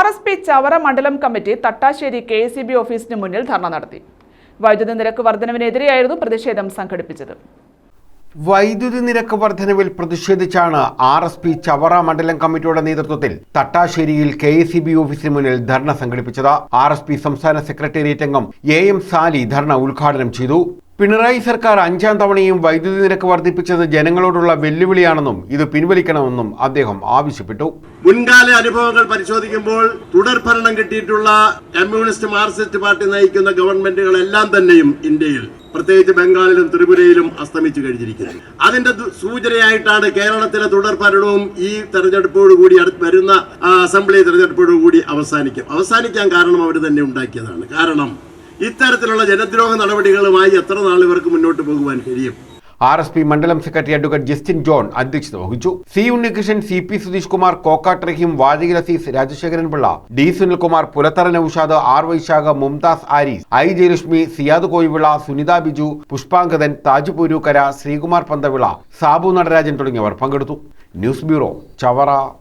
RSP Chavara മണ്ഡലം committee Thattassery KCB ഓഫീസിന് മുന്നിൽ ധർണ നടത്തി. വൈദ്യുതി നിരക്ക് വർധനവിനെതിരെയായിരുന്നു പ്രതിഷേധം സംഘടിപ്പിച്ചത്. വൈദ്യുതി നിരക്ക് വർധനവിൽ പ്രതിഷേധിച്ചാണ് RSP ചവറ മണ്ഡലം കമ്മിറ്റിയുടെ നേതൃത്വത്തിൽ തട്ടാശ്ശേരിയിൽ KCB ഓഫീസിന് മുന്നിൽ ധർണ സംഘടിപ്പിച്ചത്. RSP സംസ്ഥാന സെക്രട്ടേറിയറ്റ് അംഗം AM സാലി ധർണ ഉദ്ഘാടനം ചെയ്തു. പിണറായി സർക്കാർ 5ാം തവണയും വൈദ്യുതി നിരക്ക് വർദ്ധിപ്പിച്ചത് ജനങ്ങളോടുള്ള വെല്ലുവിളിയാണെന്നും ഇത് പിൻവലിക്കണമെന്നും അദ്ദേഹം ആവശ്യപ്പെട്ടു. മുൻകാല അനുഭവങ്ങൾ പരിശോധിക്കുമ്പോൾ തുടർഭരണം കിട്ടിയിട്ടുള്ള കമ്മ്യൂണിസ്റ്റ് മാർക്സിസ്റ്റ് പാർട്ടി നയിക്കുന്ന ഗവൺമെന്റുകളെല്ലാം തന്നെയും ഇന്ത്യയിൽ പ്രത്യേകിച്ച് ബംഗാളിലും ത്രിപുരയിലും അസ്തമിച്ചു കഴിഞ്ഞിരിക്കുന്നത്. അതിന്റെ സൂചനയായിട്ടാണ് കേരളത്തിലെ തുടർഭരണവും ഈ തെരഞ്ഞെടുപ്പോടുകൂടി വരുന്ന അസംബ്ലി തെരഞ്ഞെടുപ്പോടുകൂടി അവസാനിക്കാൻ കാരണം അവർ തന്നെ ഉണ്ടാക്കിയതാണ്. കാരണം ഇത്തരത്തിലുള്ള ജനദ്രോഹ നടപടികളുമായി എത്ര നാൾ ഇവർക്ക് മുന്നോട്ട് പോകുവാൻ കഴിയും? RSP മണ്ഡലം സെക്രട്ടറി അഡ്വക്കേറ്റ് ജസ്റ്റിൻ ജോൺ അധ്യക്ഷത വഹിച്ചു. C Unnikrishnan, CP Sudheesh Kumar, Kokkat Rahim, വാജിക് Azeez, Rajasekharan Pillai, D Sunilkumar, Pulathara Naushad, R Vaishakha, Mumtaz Aris, I Jayalakshmi, Siyad Koyivila, Sunitha Biju, Pushpangadan, Taj പൂരൂക്കര, Sreekumar Panthavila, Sabu Natarajan തുടങ്ങിയവർ പങ്കെടുത്തു. News bureau, Chavara.